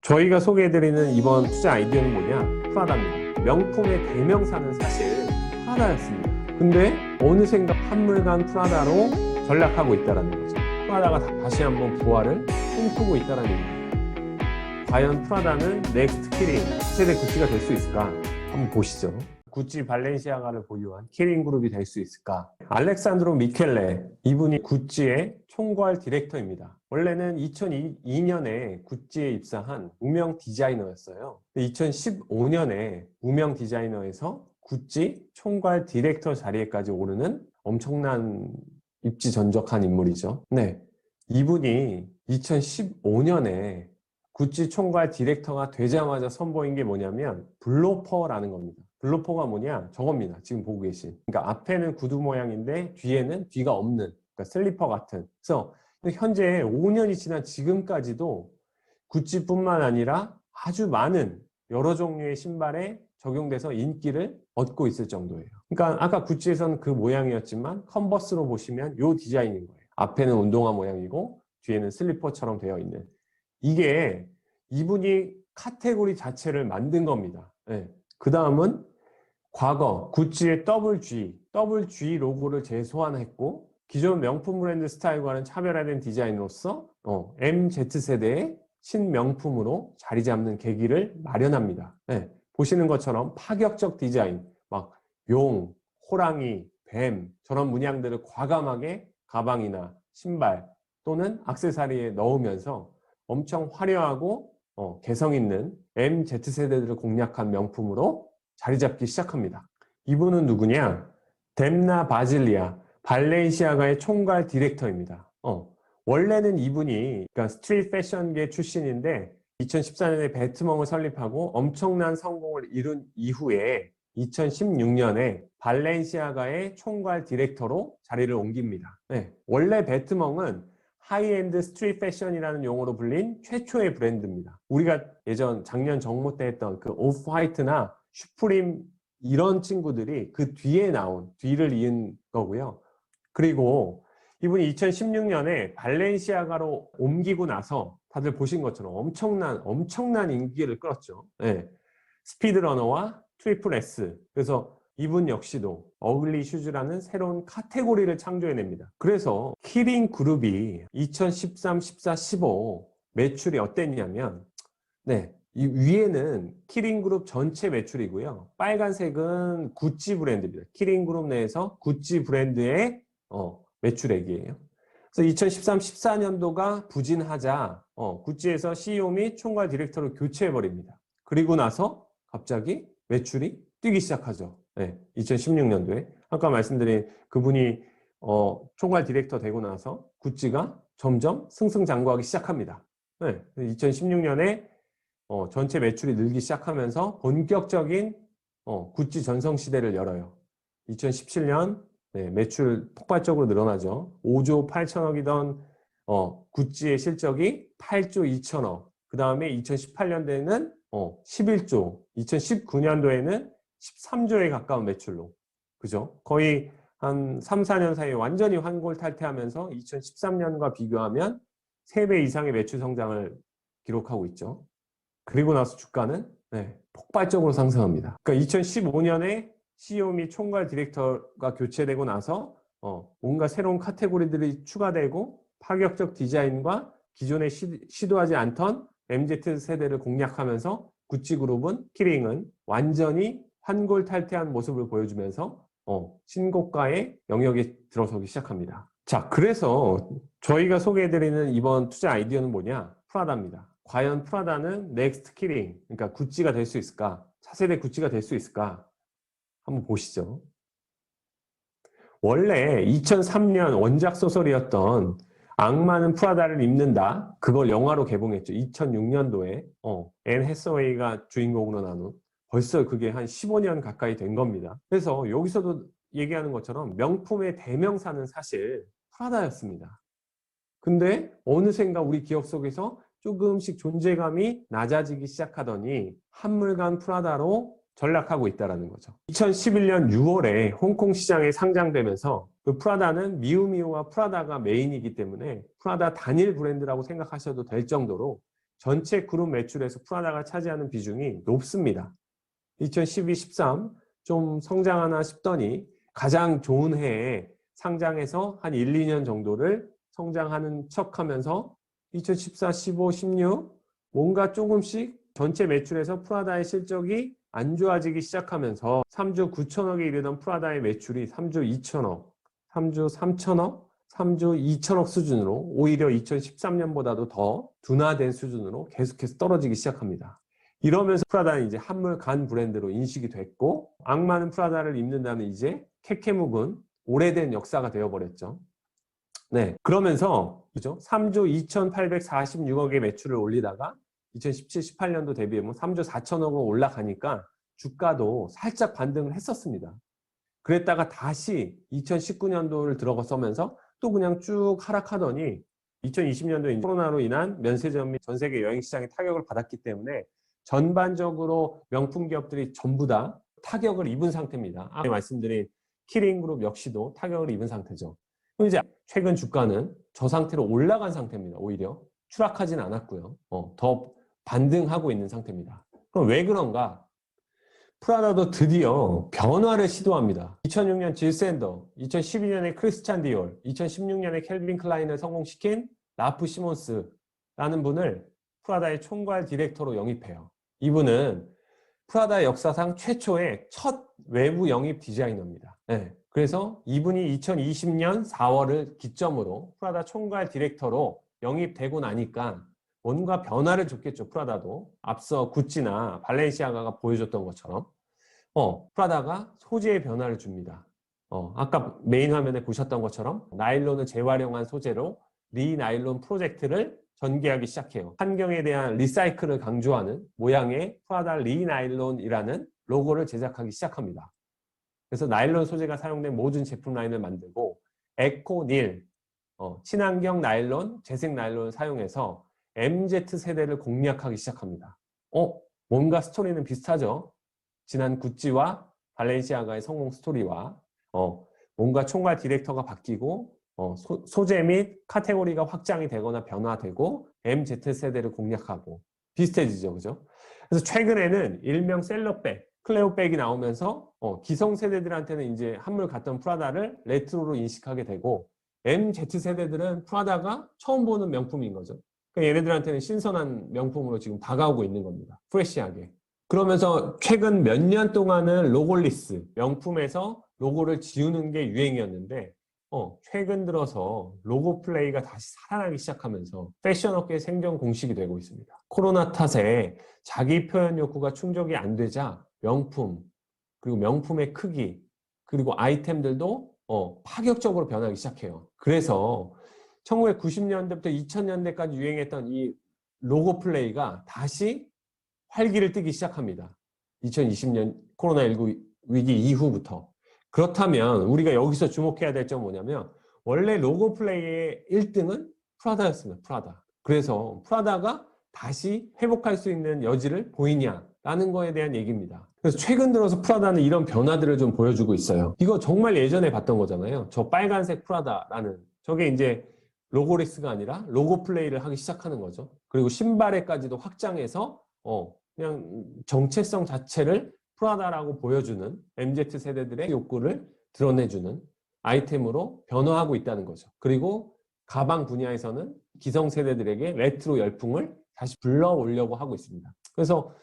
저희가 소개해드리는 이번 투자 아이디어는 뭐냐? 프라다입니다. 명품의 대명사는 사실 프라다였습니다. 근데 어느샌가 한물간 프라다로 전락하고 있다는 거죠. 프라다가 다시 한번 부활을 꿈꾸고 있다는 얘기입니다. 과연 프라다는 넥스트 키링, 차세대 구찌가 될 수 있을까? 한번 보시죠. 구찌 발렌시아가를 보유한 키링 그룹이 될 수 있을까? 알렉산드로 미켈레, 이분이 구찌의 총괄 디렉터입니다. 원래는 2002년에 구찌에 입사한 무명 디자이너였어요. 2015년에 무명 디자이너에서 구찌 총괄 디렉터 자리에까지 오르는 엄청난 입지전적한 인물이죠. 네, 이분이 2015년에 구찌 총괄 디렉터가 되자마자 선보인 게 뭐냐면 블로퍼라는 겁니다. 블로퍼가 뭐냐? 저겁니다. 지금 보고 계신. 그러니까 앞에는 구두 모양인데 뒤에는 뒤가 없는, 그러니까 슬리퍼 같은. 그래서 현재 5년이 지난 지금까지도 구찌뿐만 아니라 아주 많은 여러 종류의 신발에 적용돼서 인기를 얻고 있을 정도예요. 그러니까 아까 구찌에서는 그 모양이었지만 컨버스로 보시면 이 디자인인 거예요. 앞에는 운동화 모양이고 뒤에는 슬리퍼처럼 되어 있는. 이게 이분이 카테고리 자체를 만든 겁니다. 네. 그 다음은 과거 구찌의 WG 로고를 재소환했고 기존 명품 브랜드 스타일과는 차별화된 디자인으로서 MZ세대의 신명품으로 자리 잡는 계기를 마련합니다. 네. 보시는 것처럼 파격적 디자인, 막 용, 호랑이, 뱀 저런 문양들을 과감하게 가방이나 신발 또는 액세서리에 넣으면서 엄청 화려하고 개성 있는 MZ세대들을 공략한 명품으로 자리 잡기 시작합니다. 이분은 누구냐? 뎀나 바질리아, 발렌시아가의 총괄 디렉터입니다. 원래는 이분이 그러니까 스트릿 패션계 출신인데 2014년에 배트멍을 설립하고 엄청난 성공을 이룬 이후에 2016년에 발렌시아가의 총괄 디렉터로 자리를 옮깁니다. 네, 원래 배트멍은 하이엔드 스트릿 패션이라는 용어로 불린 최초의 브랜드입니다. 우리가 예전 작년 정모 때 했던 그 오프 화이트나 슈프림 이런 친구들이 그 뒤에 나온, 뒤를 이은 거고요. 그리고 이분이 2016년에 발렌시아가로 옮기고 나서 다들 보신 것처럼 엄청난 인기를 끌었죠. 네. 스피드러너와 트리플 S. 그래서 이분 역시도 어글리 슈즈라는 새로운 카테고리를 창조해냅니다. 그래서 키링 그룹이 2013, 14, 15 매출이 어땠냐면 네, 이 위에는 키링 그룹 전체 매출이고요. 빨간색은 구찌 브랜드입니다. 키링 그룹 내에서 구찌 브랜드의 매출액이에요. 그래서 2013, 14년도가 부진하자 구찌에서 CEO 및 총괄 디렉터를 교체해버립니다. 그리고 나서 갑자기 매출이 뛰기 시작하죠. 네, 2016년도에. 아까 말씀드린 그분이 총괄 디렉터 되고 나서 구찌가 점점 승승장구하기 시작합니다. 네, 2016년에 전체 매출이 늘기 시작하면서 본격적인 구찌 전성시대를 열어요. 2017년 네, 매출 폭발적으로 늘어나죠. 5조 8천억이던 구찌의 실적이 8조 2천억. 그 다음에 2018년도에는 11조, 2019년도에는 13조에 가까운 매출로. 그죠? 거의 한 3, 4년 사이에 완전히 환골탈태하면서 2013년과 비교하면 3배 이상의 매출 성장을 기록하고 있죠. 그리고 나서 주가는 폭발적으로 상승합니다. 그러니까 2015년에 CEO 및 총괄 디렉터가 교체되고 나서 뭔가 새로운 카테고리들이 추가되고 파격적 디자인과 기존에 시도하지 않던 MZ세대를 공략하면서 구찌그룹은 키링은 완전히 환골탈태한 모습을 보여주면서 신고가의 영역에 들어서기 시작합니다. 자, 그래서 저희가 소개해드리는 이번 투자 아이디어는 뭐냐? 프라다입니다. 과연 프라다는 넥스트 키링, 그러니까 구찌가 될 수 있을까? 차세대 구찌가 될 수 있을까? 한번 보시죠. 원래 2003년 원작 소설이었던 악마는 프라다를 입는다. 그걸 영화로 개봉했죠. 2006년도에 앤 해서웨이가 주인공으로 나눈. 벌써 그게 한 15년 가까이 된 겁니다. 그래서 여기서도 얘기하는 것처럼 명품의 대명사는 사실 프라다였습니다. 근데 어느샌가 우리 기억 속에서 조금씩 존재감이 낮아지기 시작하더니 한물간 프라다로 전락하고 있다는 거죠. 2011년 6월에 홍콩 시장에 상장되면서 그 프라다는 미우미우와 프라다가 메인이기 때문에 프라다 단일 브랜드라고 생각하셔도 될 정도로 전체 그룹 매출에서 프라다가 차지하는 비중이 높습니다. 2012, 13 좀 성장하나 싶더니 가장 좋은 해에 상장해서 한 1, 2년 정도를 성장하는 척하면서 2014, 15, 16 뭔가 조금씩 전체 매출에서 프라다의 실적이 안 좋아지기 시작하면서 3조 9천억에 이르던 프라다의 매출이 3조 2천억, 3조 3천억, 3조 2천억 수준으로 오히려 2013년보다도 더 둔화된 수준으로 계속해서 떨어지기 시작합니다. 이러면서 프라다는 이제 한물 간 브랜드로 인식이 됐고 악마는 프라다를 입는다는 이제 캐캐묵은 오래된 역사가 되어버렸죠. 네, 그러면서 그죠? 3조 2,846억의 매출을 올리다가 2017, 18년도 대비하면 3조 4천억으로 올라가니까 주가도 살짝 반등을 했었습니다. 그랬다가 다시 2019년도를 들어서면서 또 그냥 쭉 하락하더니 2020년도에 코로나로 인한 면세점 및 전 세계 여행시장에 타격을 받았기 때문에 전반적으로 명품 기업들이 전부 다 타격을 입은 상태입니다. 아까 말씀드린 키링그룹 역시도 타격을 입은 상태죠. 그럼 이제 최근 주가는 저 상태로 올라간 상태입니다. 오히려 추락하진 않았고요. 더 반등하고 있는 상태입니다. 그럼 왜 그런가? 프라다도 드디어 변화를 시도합니다. 2006년 질 샌더, 2012년에 크리스찬 디올, 2016년에 캘빈 클라인을 성공시킨 라프 시몬스라는 분을 프라다의 총괄 디렉터로 영입해요. 이분은 프라다의 역사상 최초의 첫 외부 영입 디자이너입니다. 네. 그래서 이분이 2020년 4월을 기점으로 프라다 총괄 디렉터로 영입되고 나니까 뭔가 변화를 줬겠죠. 프라다도 앞서 구찌나 발렌시아가가 보여줬던 것처럼 프라다가 소재의 변화를 줍니다. 아까 메인 화면에 보셨던 것처럼 나일론을 재활용한 소재로 리나일론 프로젝트를 전개하기 시작해요. 환경에 대한 리사이클을 강조하는 모양의 프라다 리나일론이라는 로고를 제작하기 시작합니다. 그래서 나일론 소재가 사용된 모든 제품 라인을 만들고 에코닐, 친환경 나일론, 재생 나일론을 사용해서 MZ세대를 공략하기 시작합니다. 뭔가 스토리는 비슷하죠? 지난 구찌와 발렌시아가의 성공 스토리와 뭔가 총괄 디렉터가 바뀌고 소재 및 카테고리가 확장이 되거나 변화되고 MZ세대를 공략하고 비슷해지죠. 그죠? 그래서 최근에는 일명 셀러백, 클레오백이 나오면서 기성세대들한테는 이제 한물 갔던 프라다를 레트로로 인식하게 되고 MZ세대들은 프라다가 처음 보는 명품인 거죠. 그러니까 얘네들한테는 신선한 명품으로 지금 다가오고 있는 겁니다. 프레시하게. 그러면서 최근 몇 년 동안은 로골리스, 명품에서 로고를 지우는 게 유행이었는데 최근 들어서 로고 플레이가 다시 살아나기 시작하면서 패션업계의 생존 공식이 되고 있습니다. 코로나 탓에 자기 표현 욕구가 충족이 안 되자 명품, 그리고 명품의 크기, 그리고 아이템들도 파격적으로 변하기 시작해요. 그래서 1990년대부터 2000년대까지 유행했던 이 로고 플레이가 다시 활기를 띠기 시작합니다. 2020년 코로나19 위기 이후부터. 그렇다면 우리가 여기서 주목해야 될 점은 뭐냐면 원래 로고 플레이의 1등은 프라다였습니다. 프라다. 그래서 프라다가 다시 회복할 수 있는 여지를 보이냐라는 거에 대한 얘기입니다. 그래서 최근 들어서 프라다는 이런 변화들을 좀 보여주고 있어요. 이거 정말 예전에 봤던 거잖아요. 저 빨간색 프라다라는 저게 이제 로고리스가 아니라 로고 플레이를 하기 시작하는 거죠. 그리고 신발에까지도 확장해서 그냥 정체성 자체를 프라다라고 보여주는 MZ세대들의 욕구를 드러내주는 아이템으로 변화하고 있다는 거죠. 그리고 가방 분야에서는 기성세대들에게 레트로 열풍을 다시 불러오려고 하고 있습니다. 그래서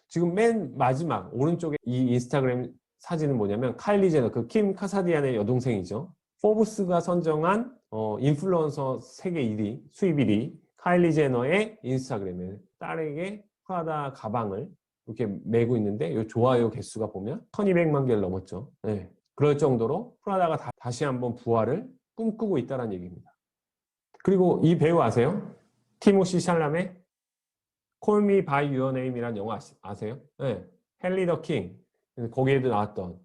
지금 맨 마지막 오른쪽에 이 인스타그램 사진은 뭐냐면 카일리 제너, 그 킴 카사디안의 여동생이죠. 포브스가 선정한 인플루언서 세계 1위, 수입 1위 카일리 제너의 인스타그램에 딸에게 프라다 가방을 이렇게 메고 있는데 이 좋아요 개수가 보면 1200만 개를 넘었죠. 네. 그럴 정도로 프라다가 다시 한번 부활을 꿈꾸고 있다는 얘기입니다. 그리고 이 배우 아세요? 티모시 샬라메? Call Me By Your Name이라는 영화 아세요? 네. 헨리 더 킹. 거기에도 나왔던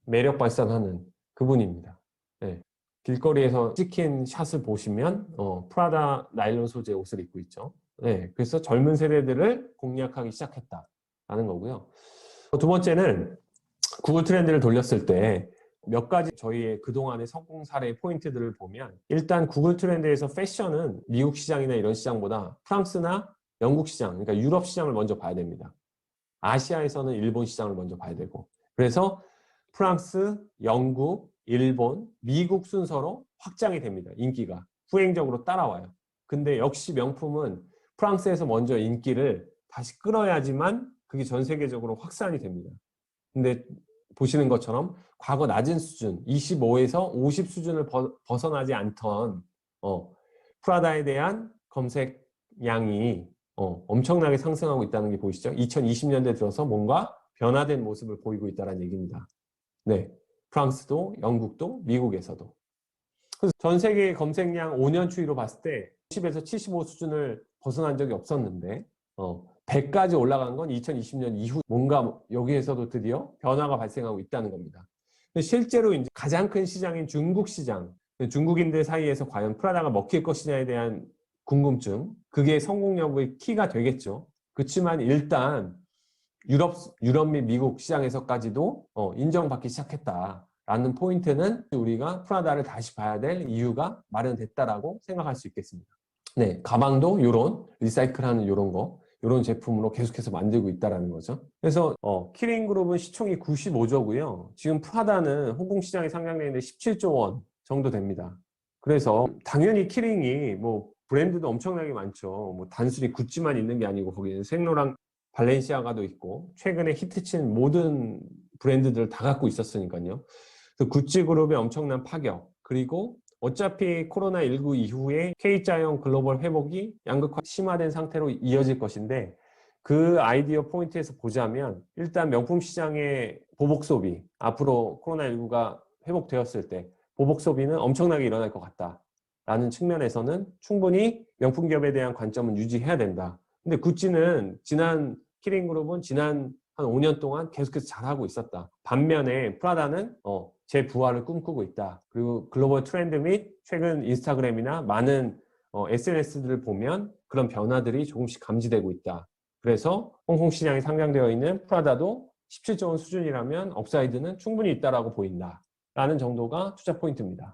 매력 발산하는 그분입니다. 네. 길거리에서 찍힌 샷을 보시면 프라다 나일론 소재 옷을 입고 있죠. 네. 그래서 젊은 세대들을 공략하기 시작했다라는 거고요. 두 번째는 구글 트렌드를 돌렸을 때 몇 가지 저희의 그동안의 성공 사례 포인트들을 보면 일단 구글 트렌드에서 패션은 미국 시장이나 이런 시장보다 프랑스나 영국 시장, 그러니까 유럽 시장을 먼저 봐야 됩니다. 아시아에서는 일본 시장을 먼저 봐야 되고. 그래서 프랑스, 영국, 일본, 미국 순서로 확장이 됩니다. 인기가. 후행적으로 따라와요. 근데 역시 명품은 프랑스에서 먼저 인기를 다시 끌어야지만 그게 전 세계적으로 확산이 됩니다. 근데 보시는 것처럼 과거 낮은 수준, 25에서 50 수준을 벗어나지 않던 프라다에 대한 검색량이 엄청나게 상승하고 있다는 게 보이시죠? 2020년대 들어서 뭔가 변화된 모습을 보이고 있다는 얘기입니다. 네, 프랑스도, 영국도, 미국에서도. 그래서 전 세계 검색량 5년 추이로 봤을 때 10에서 75 수준을 벗어난 적이 없었는데 100까지 올라간 건 2020년 이후 뭔가 여기에서도 드디어 변화가 발생하고 있다는 겁니다. 실제로 이제 가장 큰 시장인 중국 시장, 중국인들 사이에서 과연 프라다가 먹힐 것이냐에 대한 궁금증, 그게 성공 여부의 키가 되겠죠. 그렇지만 일단 유럽 및 미국 시장에서까지도 인정받기 시작했다라는 포인트는 우리가 프라다를 다시 봐야 될 이유가 마련됐다라고 생각할 수 있겠습니다. 네, 가방도 이런 리사이클하는 이런 제품으로 계속해서 만들고 있다는 거죠. 그래서 키링그룹은 시총이 95조고요. 지금 프라다는 홍콩 시장에 상장되어 있는데 17조 원 정도 됩니다. 그래서 당연히 키링이 뭐 브랜드도 엄청나게 많죠. 뭐 단순히 구찌만 있는 게 아니고 거기는 생로랑 발렌시아가도 있고 최근에 히트친 모든 브랜드들을 다 갖고 있었으니까요. 그래서 구찌 그룹의 엄청난 파격, 그리고 어차피 코로나19 이후에 K자형 글로벌 회복이 양극화 심화된 상태로 이어질 것인데 그 아이디어 포인트에서 보자면 일단 명품 시장의 보복 소비, 앞으로 코로나19가 회복되었을 때 보복 소비는 엄청나게 일어날 것 같다라는 측면에서는 충분히 명품 기업에 대한 관점은 유지해야 된다. 근데 구찌는 키링그룹은 지난 한 5년 동안 계속해서 잘하고 있었다. 반면에 프라다는 재부활을 꿈꾸고 있다. 그리고 글로벌 트렌드 및 최근 인스타그램이나 많은 SNS들을 보면 그런 변화들이 조금씩 감지되고 있다. 그래서 홍콩 시장에 상장되어 있는 프라다도 17조 원 수준이라면 업사이드는 충분히 있다라고 보인다. 라는 정도가 투자 포인트입니다.